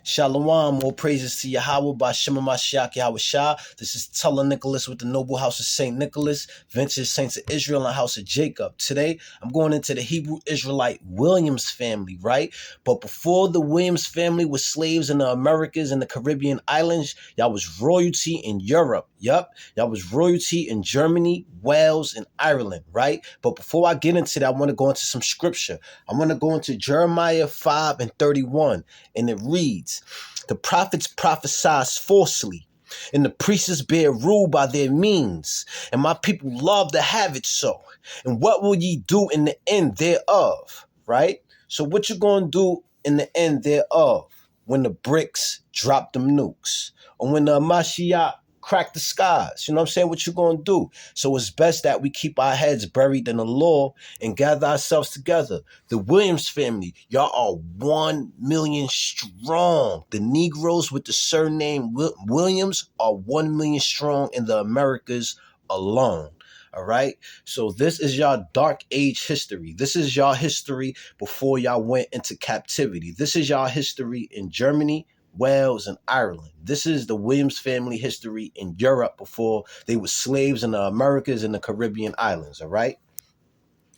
Shalom, more praises to Yahweh by Shema Mashiach Yahweh Shah. This is Tuller Nicholas with the Noble House of St. Nicholas, Ventures Saints of Israel and House of Jacob. Today, I'm going into the Hebrew Israelite Williams family, right? But before the Williams family was slaves in the Americas and the Caribbean islands, y'all was royalty in Europe. Yup, y'all was royalty in Germany, Wales, and Ireland, right? But before I get into that, I want to go into some scripture. I want to go into Jeremiah 5:31, and it reads, "The prophets prophesy falsely, and the priests bear rule by their means, and my people love to have it so. And what will ye do in the end thereof?" Right? So what you going to do in the end thereof when the bricks drop them nukes, or when the Mashiach crack the skies? You know what I'm saying? What you gonna do? So it's best that we keep our heads buried in the law and gather ourselves together. The Williams family, y'all are 1 million strong. The Negroes with the surname Williams are 1 million strong in the Americas alone. All right. So this is y'all dark age history. This is y'all history before y'all went into captivity. This is y'all history in Germany, Wales, and Ireland. This is the Williams family history in Europe before they were slaves in the Americas and the Caribbean islands, all right?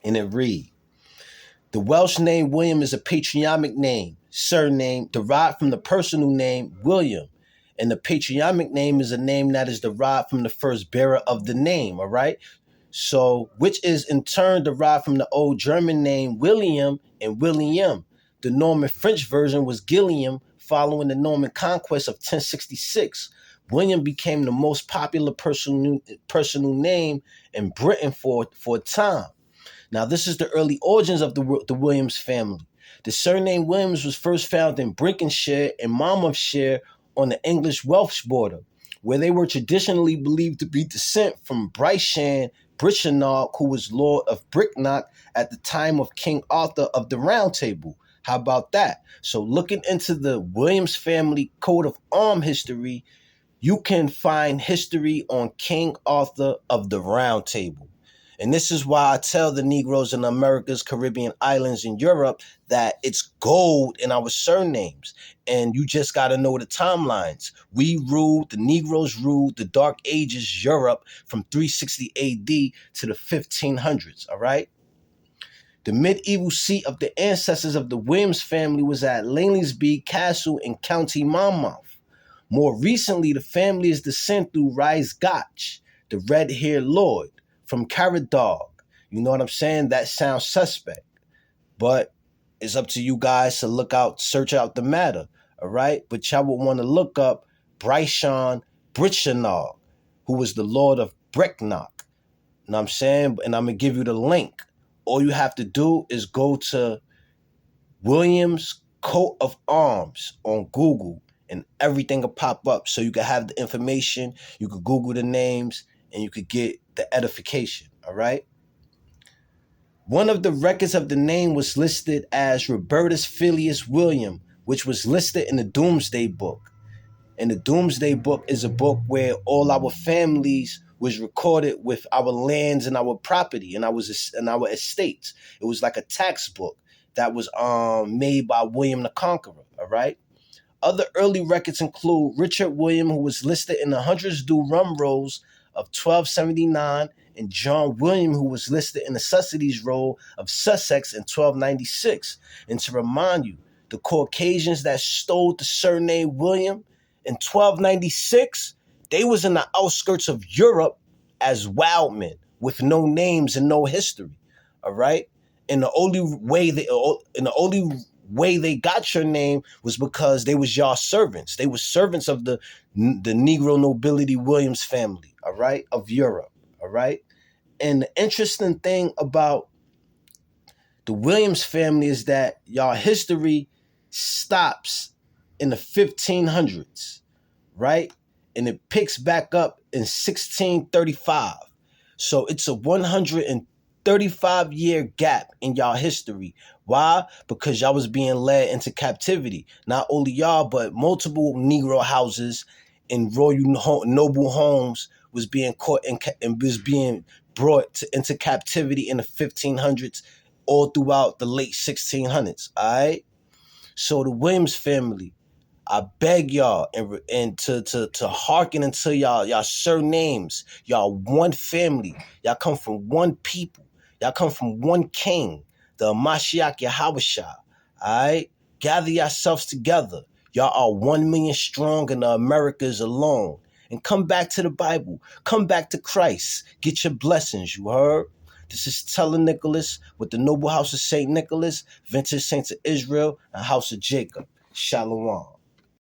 And it reads, "The Welsh name William is a patronymic name, surname derived from the personal name William. And the patronymic name is a name that is derived from the first bearer of the name, all right? So, which is in turn derived from the old German name William and William. The Norman French version was Gilliam. Following the Norman conquest of 1066, William became the most popular personal name in Britain for a time. Now, this is the early origins of the Williams family. The surname Williams was first found in Brinkensshire and Monmouthshire on the English-Welsh border, where they were traditionally believed to be descent from Brychan Brychenog, who was Lord of Bricknock at the time of King Arthur of the Round Table. How about that? So looking into the Williams family coat of arm history, you can find history on King Arthur of the Round Table. And this is why I tell the Negroes in the Americas, Caribbean islands, and Europe that it's gold in our surnames. And you just got to know the timelines. We ruled, the Negroes ruled the Dark Ages Europe from 360 AD to the 1500s, all right? The medieval seat of the ancestors of the Williams family was at Langsby Castle in County Monmouth. More recently, the family is descended through Rhys Gotch, the red-haired lord, from Caradog. You know what I'm saying? That sounds suspect. But it's up to you guys to search out the matter, all right? But y'all would want to look up Brychan Brychenog, who was the lord of Brecknock. You know what I'm saying? And I'm going to give you the link. All you have to do is go to Williams Coat of Arms on Google and everything will pop up. So you can have the information, you could Google the names, and you could get the edification, all right? One of the records of the name was listed as Robertus Filius William, which was listed in the Doomsday Book. And the Doomsday Book is a book where all our families was recorded with our lands and our property and our estates. It was like a tax book that was made by William the Conqueror, all right? Other early records include Richard William, who was listed in the Hundreds Du Rum Rolls of 1279, and John William, who was listed in the Sussex Roll of Sussex in 1296. And to remind you, the Caucasians that stole the surname William in 1296, they was in the outskirts of Europe as wild men with no names and no history, all right? And the only way they got your name was because they was y'all servants. They were servants of the Negro nobility Williams family, all right, of Europe, all right? And the interesting thing about the Williams family is that y'all history stops in the 1500s, right? And it picks back up in 1635. So it's a 135-year gap in y'all history. Why? Because y'all was being led into captivity. Not only y'all, but multiple Negro houses and royal noble homes was being caught and was being brought into captivity in the 1500s all throughout the late 1600s, all right? So the Williams family, I beg y'all and to hearken into y'all surnames. Y'all one family. Y'all come from one people. Y'all come from one king, the Mashiach Yahawashah. All right? Gather yourselves together. Y'all are 1 million strong in the Americas alone. And come back to the Bible. Come back to Christ. Get your blessings, you heard? This is Teller Nicholas with the Noble House of St. Nicholas, Vintage Saints of Israel, and House of Jacob. Shalom.